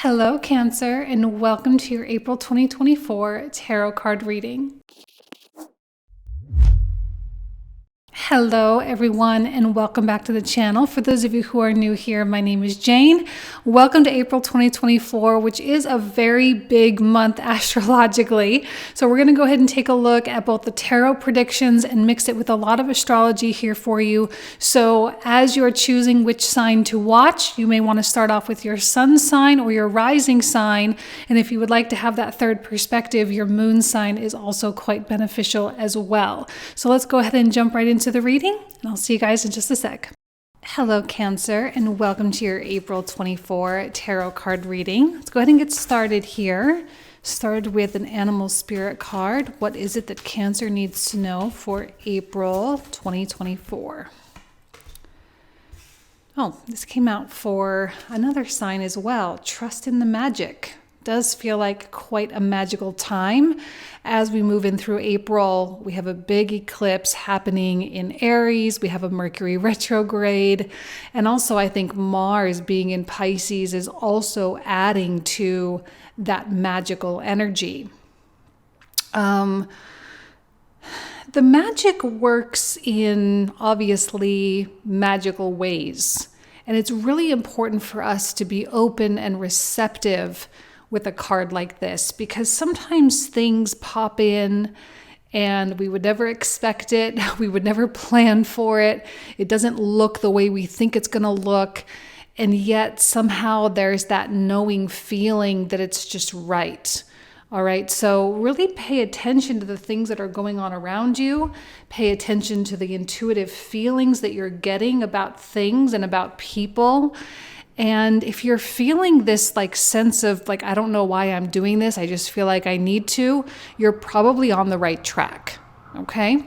Hello, Cancer, and welcome to your April 2024 tarot card reading. Hello, everyone, and welcome back to the channel. For those of you who are new here, my name is Jane. Welcome to April 2024, which is a very big month astrologically. So we're going to go ahead and take a look at both the tarot predictions and mix it with a lot of astrology here for you. So as you're choosing which sign to watch, you may want to start off with your sun sign or your rising sign. And if you would like to have that third perspective, your moon sign is also quite beneficial as well. So let's go ahead and jump right into the reading, and I'll see you guys in just a sec. Hello, Cancer, and welcome to your April 24 tarot card reading. Let's go ahead and get started here. Started with an animal spirit card. What is it that Cancer needs to know for April 2024? Oh, this came out for another sign as well. Trust in the magic. Does feel like quite a magical time as we move in through April. We have a big eclipse happening in Aries. We have a Mercury retrograde. And also I think Mars being in Pisces is also adding to that magical energy. The magic works in obviously magical ways. And it's really important for us to be open and receptive with a card like this, because sometimes things pop in and we would never expect it. We would never plan for it. It doesn't look the way we think it's going to look. And yet somehow there's that knowing feeling that it's just right. All right. So really pay attention to the things that are going on around you. Pay attention to the intuitive feelings that you're getting about things and about people. And if you're feeling this sense of I don't know why I'm doing this, I just feel like I need to, you're probably on the right track. Okay.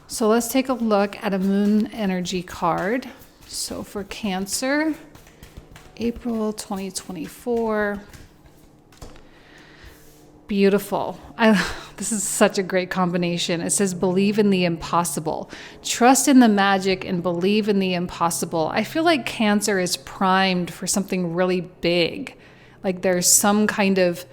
So let's take a look at a moon energy card. So for Cancer, April 2024. Beautiful. This is such a great combination. It says, believe in the impossible. Trust in the magic and believe in the impossible. I feel like Cancer is primed for something really big. Like there's some kind of,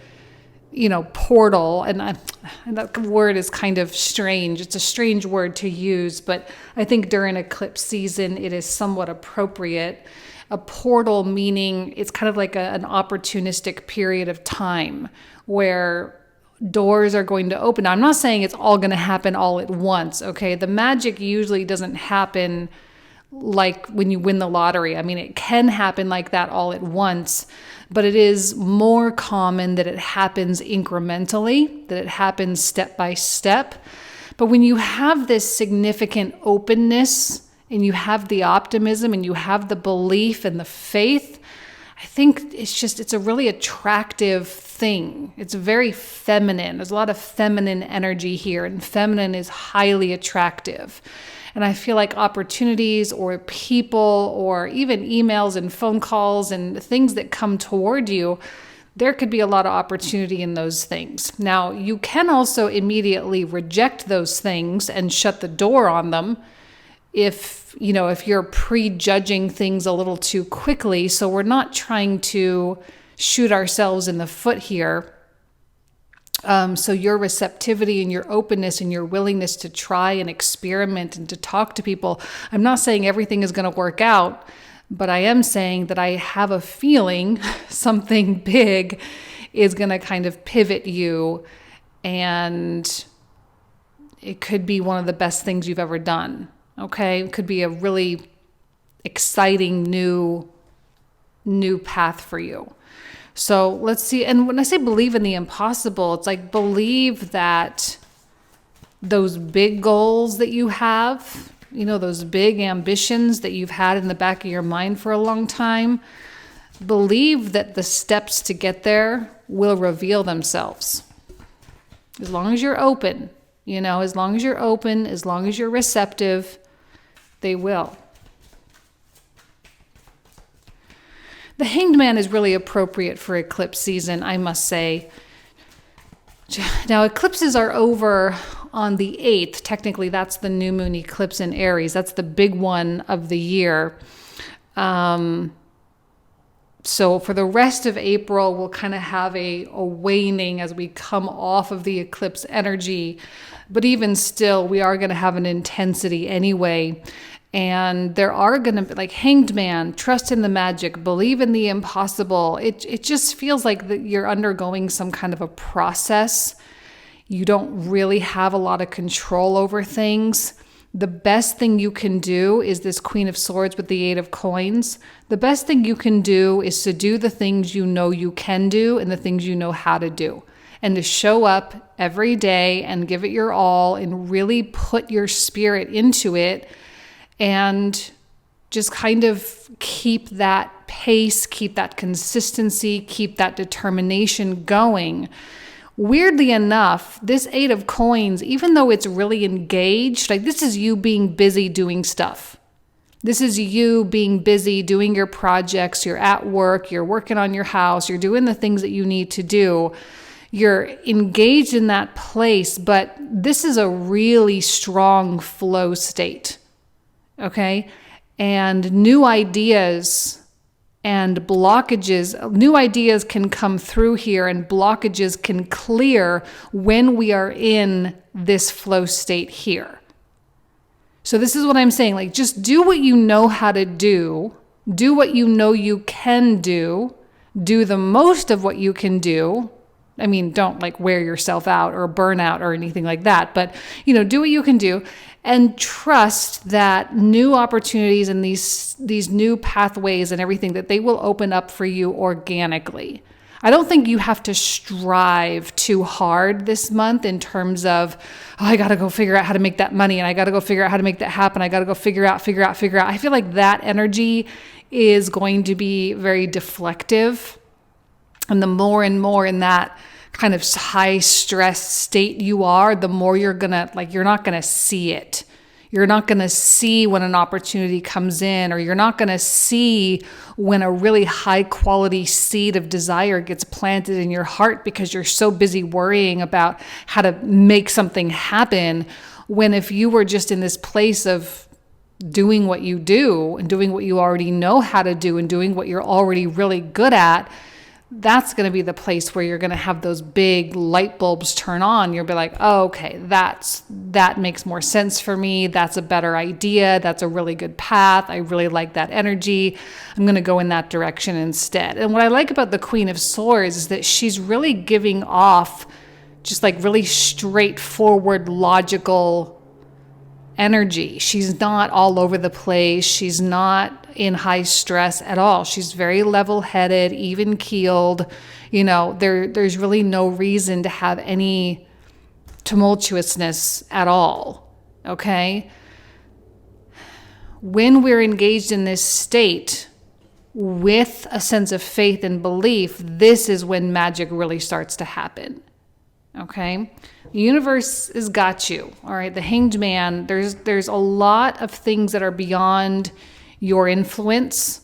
portal. And that word is kind of strange. It's a strange word to use, but I think during eclipse season, it is somewhat appropriate. A portal meaning it's kind of like an opportunistic period of time where doors are going to open. Now, I'm not saying it's all going to happen all at once, okay? The magic usually doesn't happen like when you win the lottery. I mean, it can happen like that all at once, but it is more common that it happens incrementally, that it happens step by step. But when you have this significant openness and you have the optimism and you have the belief and the faith, I think it's a really attractive thing. It's very feminine. There's a lot of feminine energy here, and feminine is highly attractive. And I feel like opportunities or people or even emails and phone calls and things that come toward you, there could be a lot of opportunity in those things. Now, you can also immediately reject those things and shut the door on them if you're prejudging things a little too quickly. So we're not trying to shoot ourselves in the foot here. So your receptivity and your openness and your willingness to try and experiment and to talk to people. I'm not saying everything is going to work out, but I am saying that I have a feeling something big is going to kind of pivot you, and it could be one of the best things you've ever done. Okay, it could be a really exciting new path for you. So let's see. And when I say believe in the impossible, it's like believe that those big goals that you have, those big ambitions that you've had in the back of your mind for a long time, believe that the steps to get there will reveal themselves. As long as you're open, as long as you're open, as long as you're receptive, they will. The Hanged Man is really appropriate for eclipse season, I must say. Now, eclipses are over on the 8th. Technically, that's the new moon eclipse in Aries. That's the big one of the year. So for the rest of April, we'll kind of have a waning as we come off of the eclipse energy. But even still, we are going to have an intensity anyway. And there are going to be like Hanged Man, trust in the magic, believe in the impossible. It just feels like that you're undergoing some kind of a process. You don't really have a lot of control over things. The best thing you can do is this Queen of Swords with the Eight of Coins. The best thing you can do is to do the things you know you can do and the things you know how to do. And to show up every day and give it your all and really put your spirit into it and just kind of keep that pace, keep that consistency, keep that determination going. Weirdly enough, this Eight of Coins, even though it's really engaged, like this is you being busy doing stuff. This is you being busy doing your projects, you're at work, you're working on your house, you're doing the things that you need to do. You're engaged in that place, but this is a really strong flow state, okay? And new ideas and blockages, new ideas can come through here and blockages can clear when we are in this flow state here. So this is what I'm saying, like just do what you know how to do what you know you can do the most of what you can do. I mean, don't like wear yourself out or burn out or anything like that, but do what you can do and trust that new opportunities and these new pathways and everything, that they will open up for you organically. I don't think you have to strive too hard this month in terms of, I got to go figure out how to make that money and I got to go figure out how to make that happen. I got to go figure out. I feel like that energy is going to be very deflective. And the more and more in that kind of high stress state you are, the more you're not going to see it. You're not going to see when an opportunity comes in, or you're not going to see when a really high quality seed of desire gets planted in your heart because you're so busy worrying about how to make something happen. When if you were just in this place of doing what you do and doing what you already know how to do and doing what you're already really good at, that's going to be the place where you're going to have those big light bulbs turn on. You'll be like, oh, okay, that makes more sense for me. That's a better idea. That's a really good path. I really like that energy. I'm going to go in that direction instead. And what I like about the Queen of Swords is that she's really giving off just like really straightforward, logical energy. She's not all over the place. She's not in high stress at all. She's very level-headed, even-keeled. There's really no reason to have any tumultuousness at all, okay? When we're engaged in this state with a sense of faith and belief, this is when magic really starts to happen, okay? The universe has got you, all right? The Hanged Man, there's a lot of things that are beyond your influence.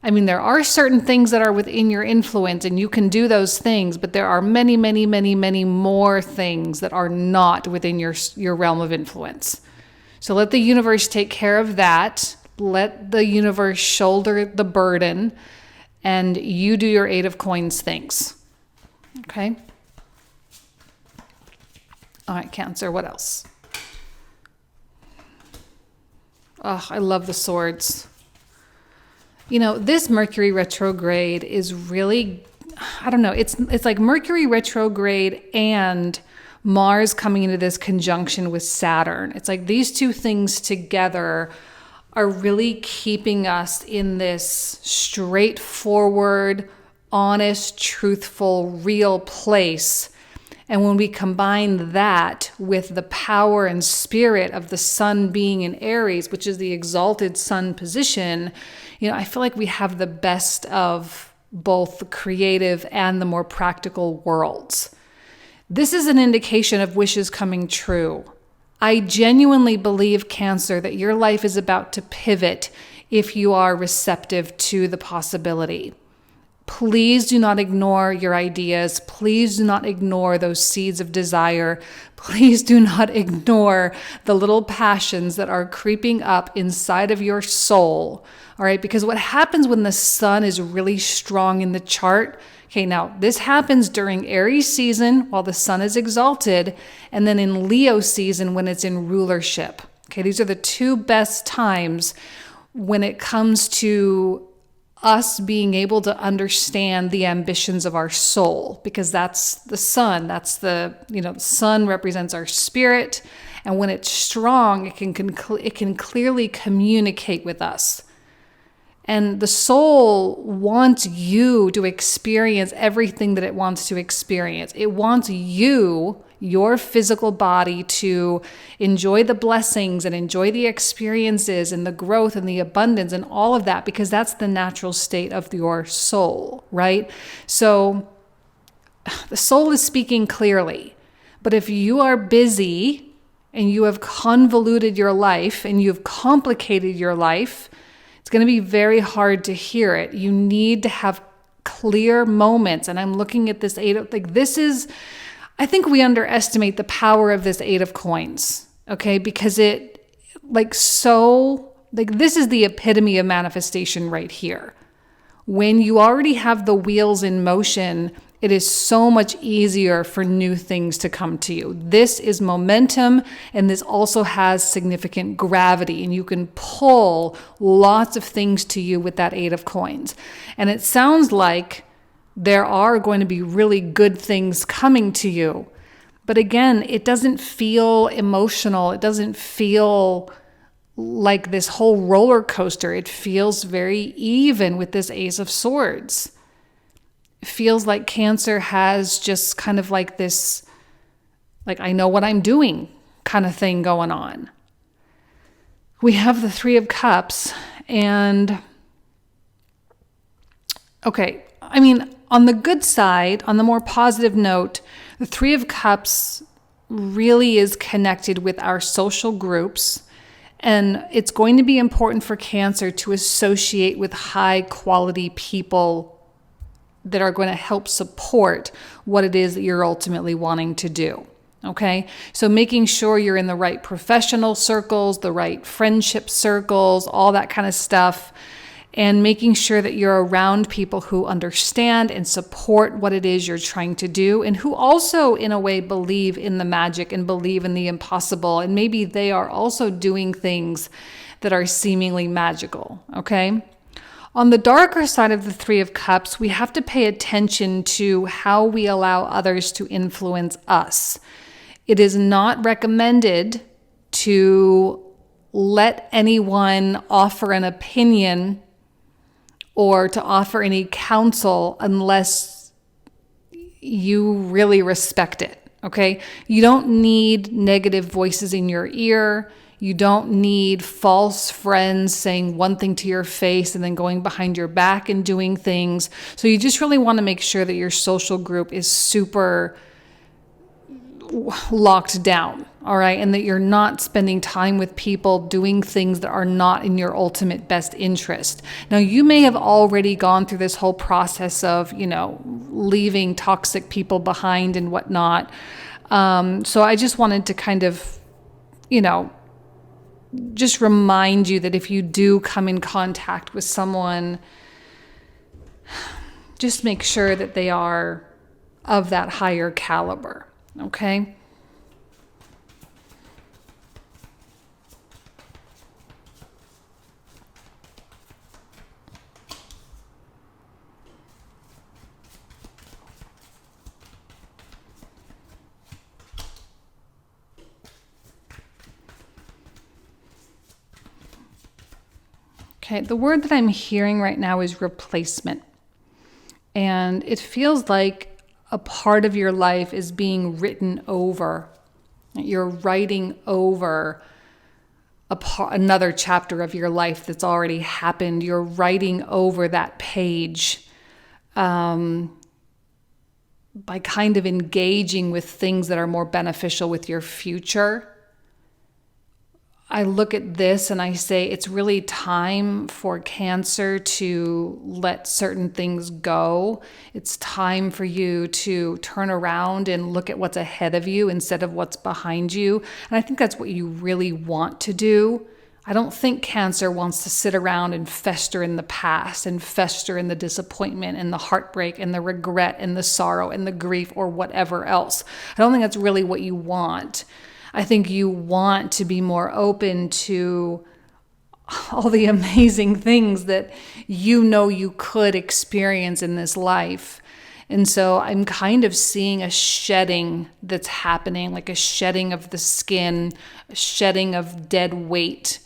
I mean, there are certain things that are within your influence and you can do those things, but there are many, many, many, many more things that are not within your realm of influence. So let the universe take care of that. Let the universe shoulder the burden and you do your Eight of Coins things. Okay? All right, Cancer, what else? Oh, I love the swords. This Mercury retrograde is really, I don't know, it's like Mercury retrograde and Mars coming into this conjunction with Saturn. It's like these two things together are really keeping us in this straightforward, honest, truthful, real place. And when we combine that with the power and spirit of the sun being in Aries, which is the exalted sun position, I feel like we have the best of both the creative and the more practical worlds. This is an indication of wishes coming true. I genuinely believe, Cancer, that your life is about to pivot if you are receptive to the possibility. Please do not ignore your ideas. Please do not ignore those seeds of desire. Please do not ignore the little passions that are creeping up inside of your soul. All right, because what happens when the sun is really strong in the chart? Okay, now this happens during Aries season while the sun is exalted, and then in Leo season when it's in rulership. Okay, these are the two best times when it comes to us being able to understand the ambitions of our soul, because that's the sun. That's the sun represents our spirit. And when it's strong, it can clearly communicate with us. And the soul wants you to experience everything that it wants to experience. It wants you, your physical body, to enjoy the blessings and enjoy the experiences and the growth and the abundance and all of that, because that's the natural state of your soul, right? So the soul is speaking clearly. But if you are busy and you have convoluted your life and you've complicated your life, it's going to be very hard to hear it. You need to have clear moments. And I'm looking at this I think we underestimate the power of this Eight of Coins, okay? Because this is the epitome of manifestation right here. When you already have the wheels in motion, it is so much easier for new things to come to you. This is momentum, and this also has significant gravity, and you can pull lots of things to you with that Eight of Coins. And it sounds like there are going to be really good things coming to you. But again, it doesn't feel emotional. It doesn't feel like this whole roller coaster. It feels very even with this Ace of Swords. It feels like Cancer has just kind of like this, like, I know what I'm doing kind of thing going on. We have the Three of Cups, and okay, I mean, on the good side, on the more positive note, the Three of Cups really is connected with our social groups, and it's going to be important for Cancer to associate with high quality people that are going to help support what it is that you're ultimately wanting to do. Okay? So making sure you're in the right professional circles, the right friendship circles, all that kind of stuff, and making sure that you're around people who understand and support what it is you're trying to do, and who also, in a way, believe in the magic and believe in the impossible. And maybe they are also doing things that are seemingly magical. Okay? On the darker side of the Three of Cups, we have to pay attention to how we allow others to influence us. It is not recommended to let anyone offer an opinion or to offer any counsel unless you really respect it, okay? You don't need negative voices in your ear. You don't need false friends saying one thing to your face and then going behind your back and doing things. So you just really want to make sure that your social group is super locked down, all right? And that you're not spending time with people doing things that are not in your ultimate best interest. Now, you may have already gone through this whole process of, leaving toxic people behind and whatnot. So I just wanted to kind of, just remind you that if you do come in contact with someone, just make sure that they are of that higher caliber, okay? Okay, the word that I'm hearing right now is replacement. And it feels like a part of your life is being written over. You're writing over another chapter of your life that's already happened. You're writing over that page by kind of engaging with things that are more beneficial with your future. I look at this and I say it's really time for Cancer to let certain things go. It's time for you to turn around and look at what's ahead of you instead of what's behind you. And I think that's what you really want to do. I don't think Cancer wants to sit around and fester in the past and fester in the disappointment and the heartbreak and the regret and the sorrow and the grief or whatever else. I don't think that's really what you want. I think you want to be more open to all the amazing things that you know you could experience in this life. And so I'm kind of seeing a shedding that's happening, like a shedding of the skin, a shedding of dead weight,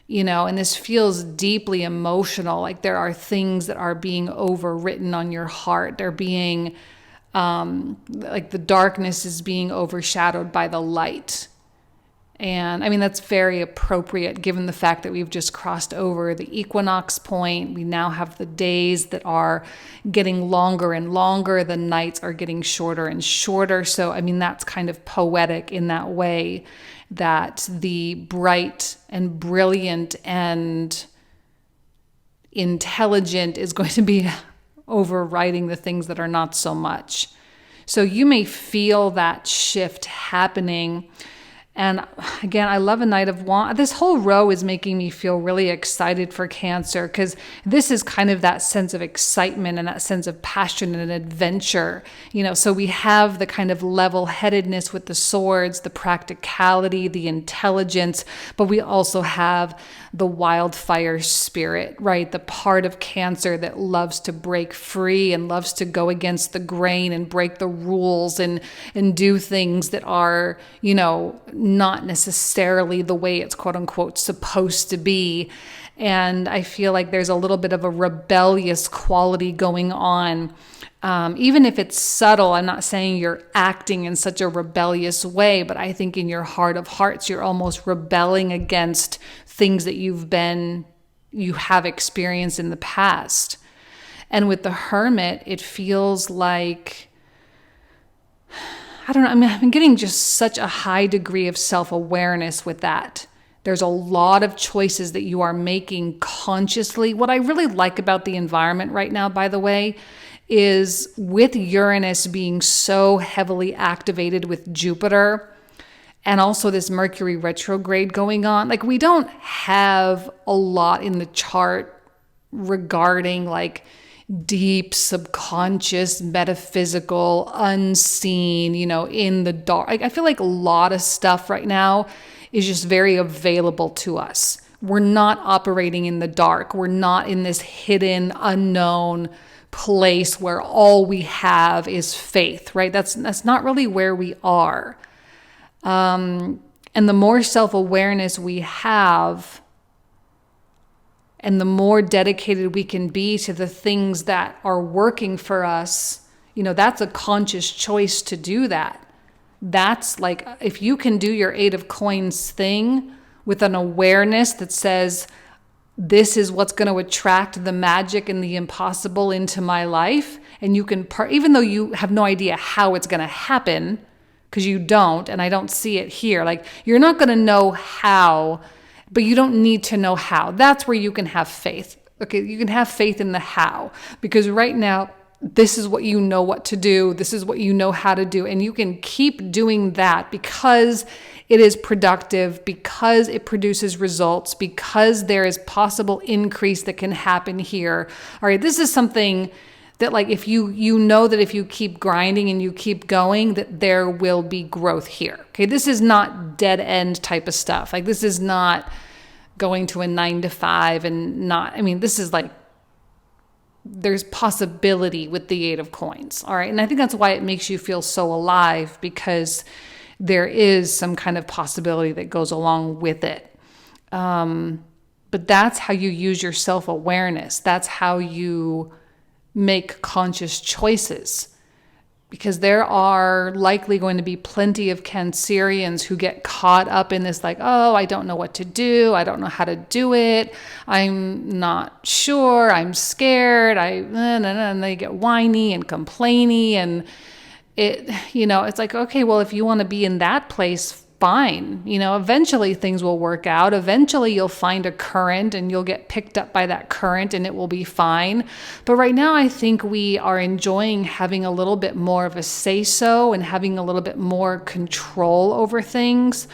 and this feels deeply emotional. Like there are things that are being overwritten on your heart. They're being, like the darkness is being overshadowed by the light. And I mean, that's very appropriate given the fact that we've just crossed over the equinox point. We now have the days that are getting longer and longer. The nights are getting shorter and shorter. So, I mean, that's kind of poetic in that way, that the bright and brilliant and intelligent is going to be overriding the things that are not so much. So you may feel that shift happening. And again, I love a Knight of Wands. This whole row is making me feel really excited for Cancer, because this is kind of that sense of excitement and that sense of passion and adventure. So we have the kind of level-headedness with the swords, the practicality, the intelligence, but we also have the wildfire spirit, right? The part of Cancer that loves to break free and loves to go against the grain and break the rules and do things that are, not necessarily the way it's quote unquote supposed to be. And I feel like there's a little bit of a rebellious quality going on. Even if it's subtle, I'm not saying you're acting in such a rebellious way, but I think in your heart of hearts, you're almost rebelling against things that you have experienced in the past. And with the Hermit, it feels like, I don't know, I mean, I've been getting just such a high degree of self-awareness with that. There's a lot of choices that you are making consciously. What I really like about the environment right now, by the way, is with Uranus being so heavily activated with Jupiter and also this Mercury retrograde going on, like we don't have a lot in the chart regarding like deep, subconscious, metaphysical, unseen, in the dark. I feel like a lot of stuff right now is just very available to us. We're not operating in the dark. We're not in this hidden, unknown place where all we have is faith, right? That's not really where we are. And the more self-awareness we have, and the more dedicated we can be to the things that are working for us, that's a conscious choice to do that. That's like, if you can do your Eight of Coins thing with an awareness that says, this is what's going to attract the magic and the impossible into my life. And you can, even though you have no idea how it's going to happen, because you don't, and I don't see it here, like you're not going to know how, but you don't need to know how. That's where you can have faith. Okay, you can have faith in the how, because right now, this is what you know what to do. This is what you know how to do. And you can keep doing that because it is productive, because it produces results, because there is possible increase that can happen here. All right, this is something that like if you know that if you keep grinding and you keep going, that there will be growth here. Okay, this is not dead end type of stuff. Like this is not going to a 9-to-5 and not, I mean, this is like, there's possibility with the Eight of Coins. All right, and I think that's why it makes you feel so alive, because there is some kind of possibility that goes along with it. But that's how you use your self-awareness. That's how you make conscious choices, because there are likely going to be plenty of Cancerians who get caught up in this like, oh, I don't know what to do. I don't know how to do it. I'm not sure. I'm scared. And they get whiny and complainy. And it's like, okay, well, if you want to be in that place, fine. You know, eventually things will work out. Eventually you'll find a current and you'll get picked up by that current and it will be fine. But right now I think we are enjoying having a little bit more of a say-so and having a little bit more control over things.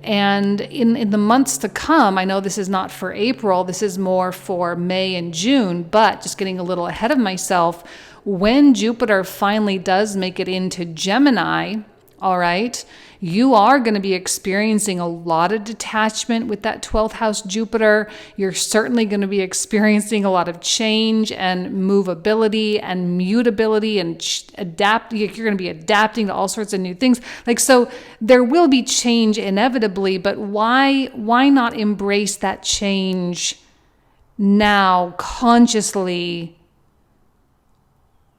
And in the months to come, I know this is not for April, this is more for May and June, but just getting a little ahead of myself, when Jupiter finally does make it into Gemini, all right, you are going to be experiencing a lot of detachment with that 12th house Jupiter. You're certainly going to be experiencing a lot of change and movability and mutability and adapt. You're going to be adapting to all sorts of new things. Like, so there will be change inevitably, but why not embrace that change now consciously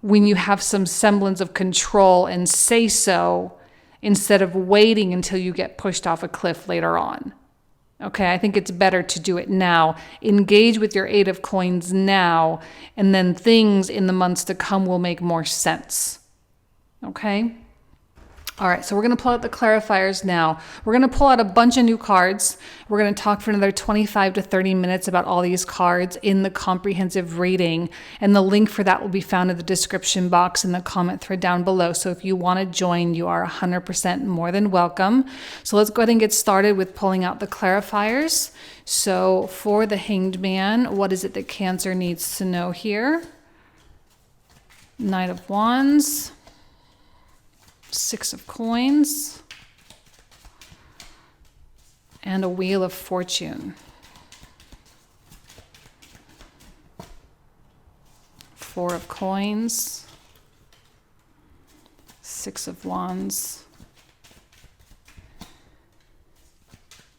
when you have some semblance of control and say so, instead of waiting until you get pushed off a cliff later on. Okay, I think it's better to do it now. Engage with your 8 of coins now, and then things in the months to come will make more sense. Okay? All right, so we're going to pull out the clarifiers now. We're going to pull out a bunch of new cards. We're going to talk for another 25 to 30 minutes about all these cards in the comprehensive reading. And the link for that will be found in the description box in the comment thread down below. So if you want to join, you are 100% more than welcome. So let's go ahead and get started with pulling out the clarifiers. So for the Hanged Man, what is it that Cancer needs to know here? Knight of Wands. 6 of coins, and a Wheel of Fortune. 4 of coins, 6 of wands,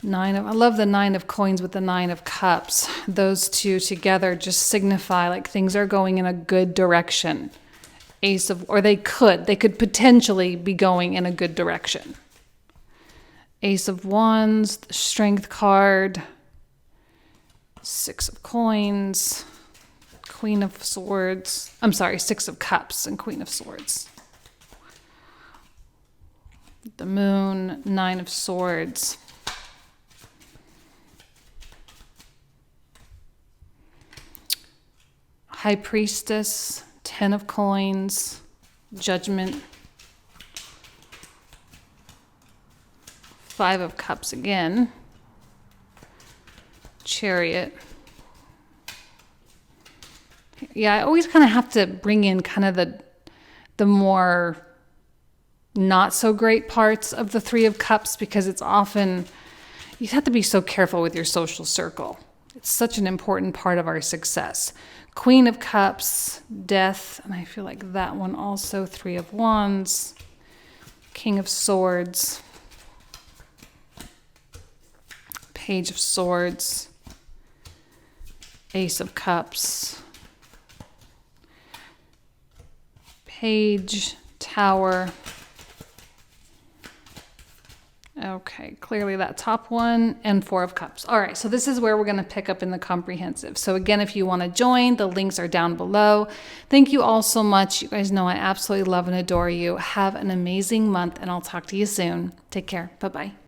I love the 9 of coins with the 9 of cups. Those two together just signify like things are going in a good direction. They could potentially be going in a good direction. Ace of Wands, the Strength card, 6 of coins, Queen of Swords. I'm sorry, 6 of Cups and Queen of Swords. The Moon, 9 of Swords. High Priestess, 10 of coins, Judgment, 5 of cups again, Chariot. Yeah, I always kind of have to bring in kind of the more not so great parts of the 3 of cups, because it's often, you have to be so careful with your social circle. It's such an important part of our success. Queen of Cups, Death, and I feel like that one also, 3 of Wands, King of Swords, Page of Swords, Ace of Cups, Page, Tower. Okay, clearly that top one, and 4 of cups. All right, so this is where we're going to pick up in the comprehensive. So again, if you want to join, the links are down below. Thank you all so much. You guys know I absolutely love and adore you. Have an amazing month, and I'll talk to you soon. Take care. Bye-bye.